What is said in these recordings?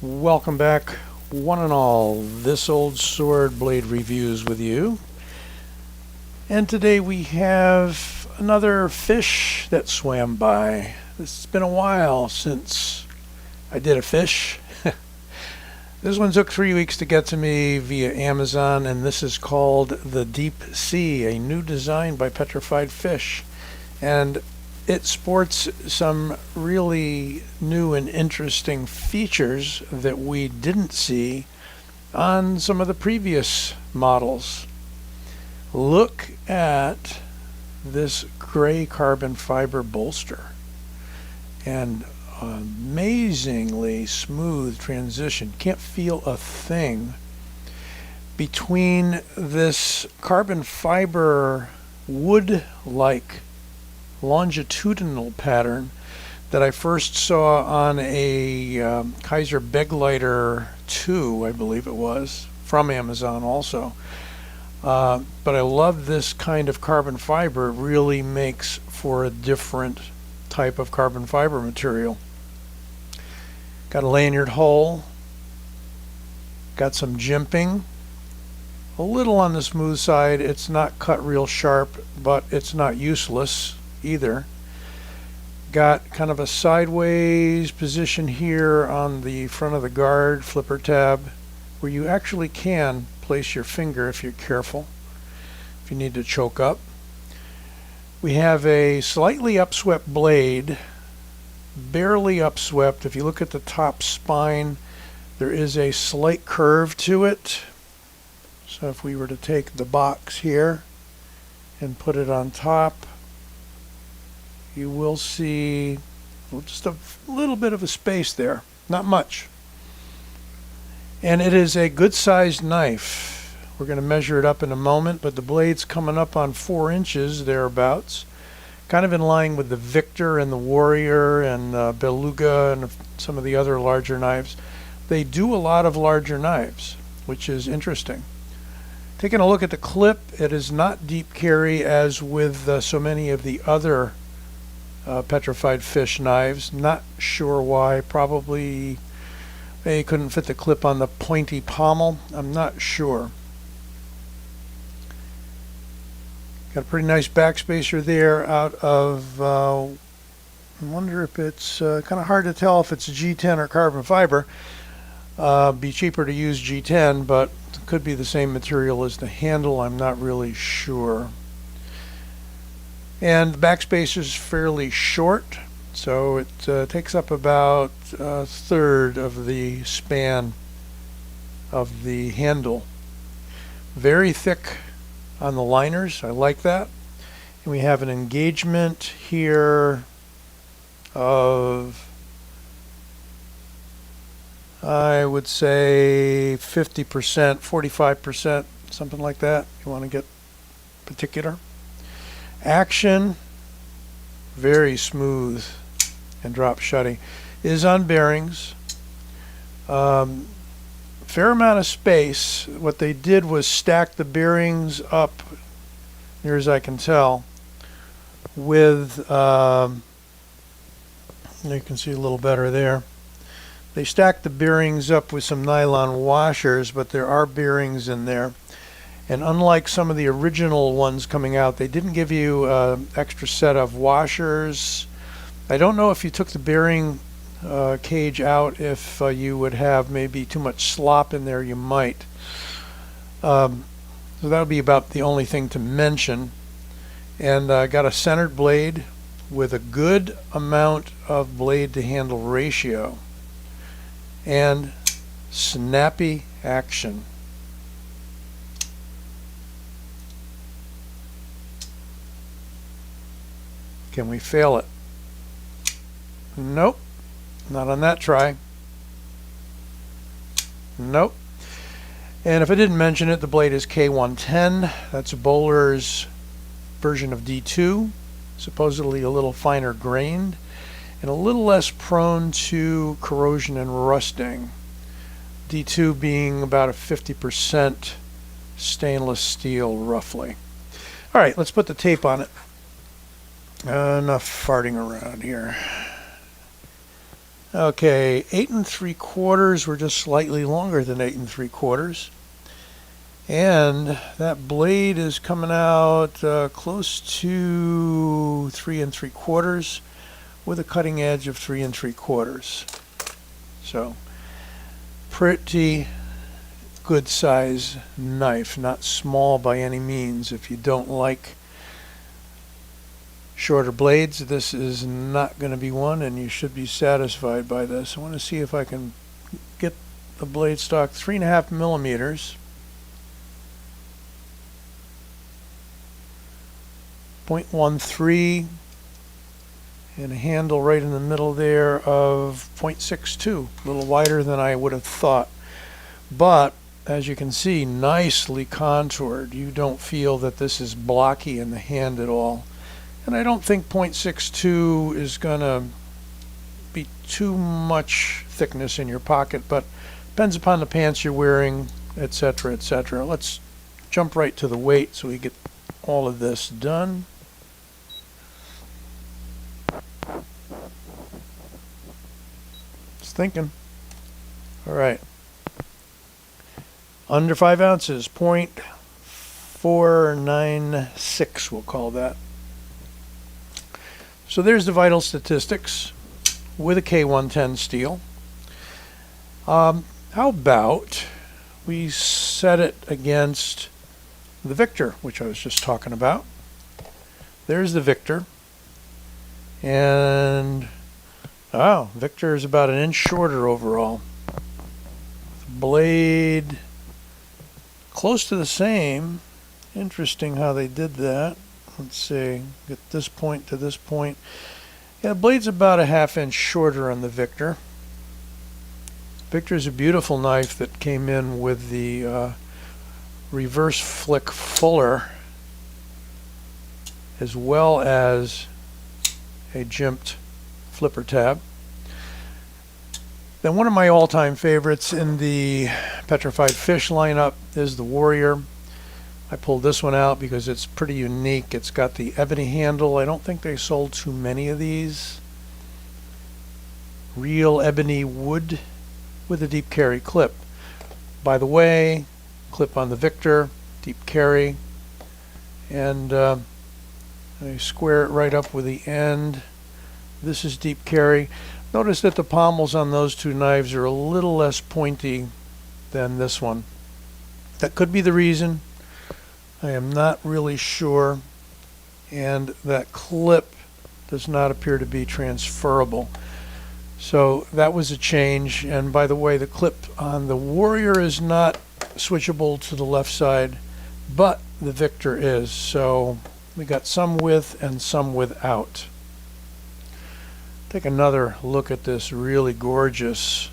Welcome back, one and all. This Old Sword Blade reviews with you. And today we have another fish that swam by. It's been a while since I did a fish. This one took 3 weeks to get to me via Amazon, and this is called the DeepSea, a new design by Petrified Fish. And it sports some really new and interesting features that we didn't see on some of the previous models. Look at this gray carbon fiber bolster and amazingly smooth transition. Can't feel a thing between this carbon fiber wood-like longitudinal pattern that I first saw on a Kaiser Begleiter 2, I believe it was, from Amazon also. But I love this kind of carbon fiber. It really makes for a different type of carbon fiber material. Got a lanyard hole, got some jimping, a little on the smooth side. It's not cut real sharp, but it's not useless either. Got kind of a sideways position here on the front of the guard flipper tab where you actually can place your finger if you're careful, if you need to choke up. We have a slightly upswept blade, barely upswept. If you look at the top spine, there is a slight curve to it. So if we were to take the box here and put it on top, you will see just a little bit of a space there, not much. And it is a good sized knife. We're going to measure it up in a moment, but the blade's coming up on 4 inches thereabouts, kind of in line with the Victor and the Warrior and Beluga and some of the other larger knives. They do a lot of larger knives, which is interesting. Taking a look at the clip, it is not deep carry as with so many of the other Petrified Fish knives. Not sure why. Probably they couldn't fit the clip on the pointy pommel. I'm not sure. Got a pretty nice backspacer there out of, I wonder if it's kind of hard to tell if it's G10 or carbon fiber. Be cheaper to use G10, but it could be the same material as the handle. I'm not really sure. And the backspacer is fairly short, so it takes up about a third of the span of the handle. Very thick on the liners. I like that. And we have an engagement here of, I would say 50%, 45%, something like that. You want to get particular. Action, very smooth and drop shutting. Is on bearings. Fair amount of space. What they did was stack the bearings up, near as I can tell, with, you can see a little better there. They stacked the bearings up with some nylon washers, but there are bearings in there. And unlike some of the original ones coming out, they didn't give you an extra set of washers. I don't know if you took the bearing cage out, if you would have maybe too much slop in there. You might. So that would be about the only thing to mention. And got a centered blade with a good amount of blade to handle ratio. And snappy action. Can we fail it? Nope. Not on that try. Nope. And if I didn't mention it, the blade is K110. That's Bowler's version of D2. Supposedly a little finer grained and a little less prone to corrosion and rusting. D2 being about a 50% stainless steel, roughly. All right, let's put the tape on it. Enough farting around here. Okay, 8 3/4 were just slightly longer than 8 3/4. And that blade is coming out close to 3 3/4 with a cutting edge of 3 3/4. So pretty good size knife, not small by any means. If you don't like shorter blades, this is not going to be one, and you should be satisfied by this. I want to see if I can get the blade stock 3.5 millimeters. 0.13 and a handle right in the middle there of 0.62, a little wider than I would have thought. But as you can see, nicely contoured. You don't feel that this is blocky in the hand at all. And I don't think 0.62 is going to be too much thickness in your pocket, but depends upon the pants you're wearing, etc., etc. Let's jump right to the weight so we get all of this done. Just thinking. All right. Under 5 ounces, 0.496, we'll call that. So there's the vital statistics with a K110 steel. How about we set it against the Victor, which I was just talking about. There's the Victor. And, oh, Victor is about 1 inch shorter overall. Blade close to the same. Interesting how they did that. Let's see, get this point to this point. Yeah, the blade's about 1/2 inch shorter on the Victor. Victor's a beautiful knife that came in with the reverse flick fuller, as well as a jimped flipper tab. Then one of my all-time favorites in the Petrified Fish lineup is the Warrior. I pulled this one out because it's pretty unique. It's got the ebony handle. I don't think they sold too many of these. Real ebony wood with a deep carry clip. By the way, clip on the Victor, deep carry, and I square it right up with the end. This is deep carry. Notice that the pommels on those two knives are a little less pointy than this one. That could be the reason. I am not really sure. And that clip does not appear to be transferable. So that was a change. And by the way, the clip on the Warrior is not switchable to the left side, but the Victor is. So we got some with and some without. Take another look at this really gorgeous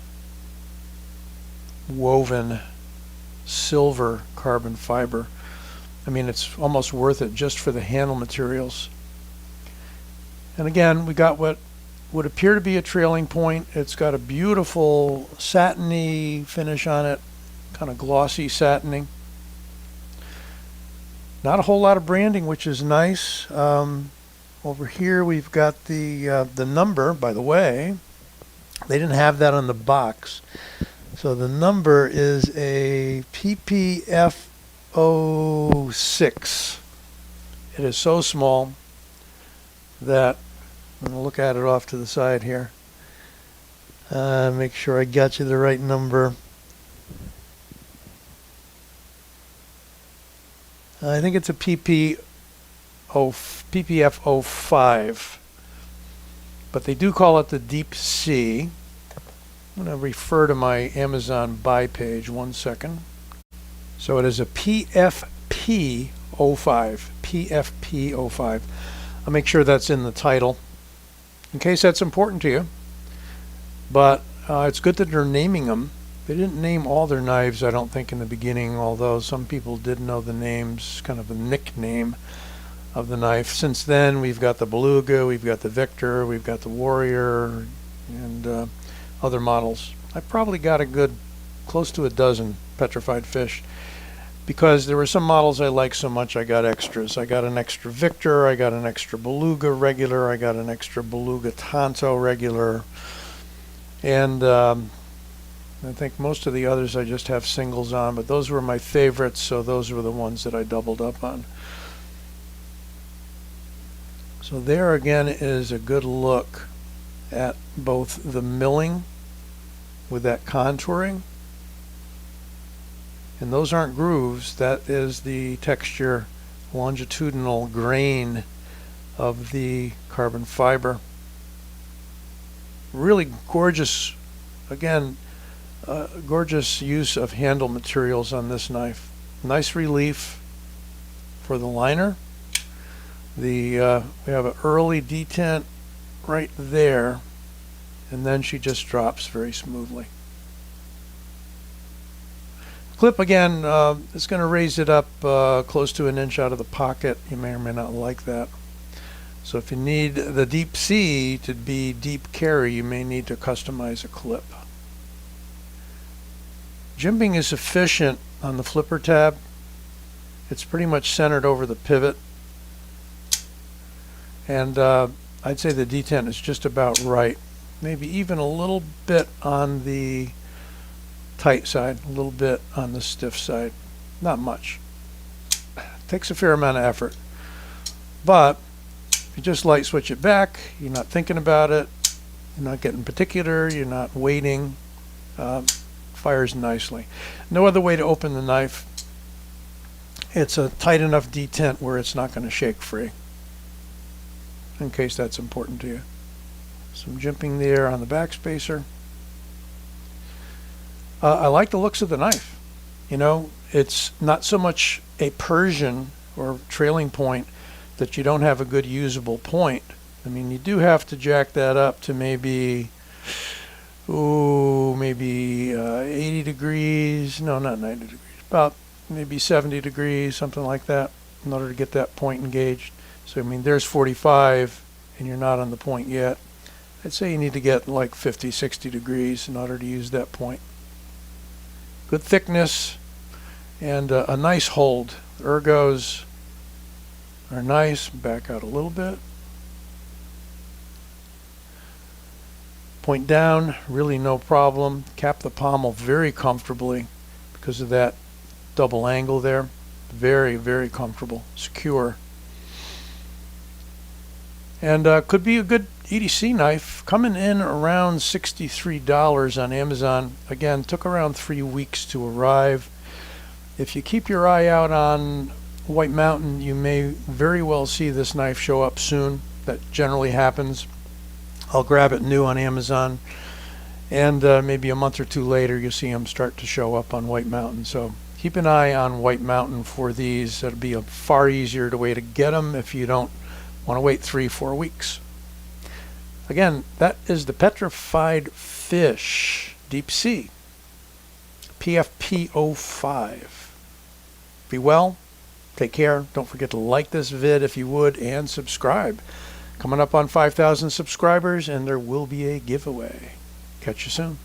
woven silver carbon fiber. I mean, it's almost worth it just for the handle materials. And again, we got what would appear to be a trailing point. It's got a beautiful satiny finish on it, kind of glossy satiny. Not a whole lot of branding, which is nice. Over here we've got the number, by the way. They didn't have that on the box. So the number is a PFP05. It is so small that I'm going to look at it off to the side here. Make sure I got you the right number. I think it's a PPF05, but they do call it the DeepSea. I'm going to refer to my Amazon buy page 1 second. So it is a PFP05, PFP05. I'll make sure that's in the title in case that's important to you. But it's good that they're naming them. They didn't name all their knives, I don't think, in the beginning, although some people did know the names, kind of a nickname of the knife. Since then, we've got the Beluga, we've got the Victor, we've got the Warrior, and other models. I probably got a good close to a dozen Petrified Fish, because there were some models I liked so much I got extras. I got an extra Victor, I got an extra Beluga regular, I got an extra Beluga Tonto regular. And I think most of the others I just have singles on, but those were my favorites, so those were the ones that I doubled up on. So there again is a good look at both the milling with that contouring, and those aren't grooves, that is the texture, longitudinal grain of the carbon fiber. Really gorgeous, again, gorgeous use of handle materials on this knife. Nice relief for the liner. We have an early detent right there, and then she just drops very smoothly. Clip again is going to raise it up close to an inch out of the pocket. You may or may not like that. So if you need the DeepSea to be deep carry, you may need to customize a clip. Jimping is efficient on the flipper tab. It's pretty much centered over the pivot. And I'd say the detent is just about right. Maybe even a little bit on the tight side, a little bit on the stiff side. Not much. Takes a fair amount of effort. But if you just light switch it back, you're not thinking about it, you're not getting particular, you're not waiting, fires nicely. No other way to open the knife. It's a tight enough detent where it's not going to shake free, in case that's important to you. Some jimping there on the back spacer. I like the looks of the knife. You know, it's not so much a Persian or trailing point that you don't have a good usable point. I mean, you do have to jack that up to maybe 80 degrees. No, not 90 degrees. About maybe 70 degrees, something like that, in order to get that point engaged. So, I mean, there's 45, and you're not on the point yet. I'd say you need to get like 50, 60 degrees in order to use that point. Good thickness and a nice hold. The ergos are nice. Back out a little bit. Point down, really no problem. Cap the pommel very comfortably because of that double angle there. Very, very comfortable, secure. And could be a good EDC knife, coming in around $63 on Amazon. Again, took around 3 weeks to arrive. If you keep your eye out on White Mountain, you may very well see this knife show up soon. That generally happens. I'll grab it new on Amazon, and maybe a month or two later you'll see them start to show up on White Mountain. So keep an eye on White Mountain for these. It'll be a far easier way to get them if you don't want to wait 3-4 weeks. Again, that is the Petrified Fish DeepSea PFP05. Be well, take care. Don't forget to like this vid if you would, and subscribe. Coming up on 5,000 subscribers, and there will be a giveaway. Catch you soon.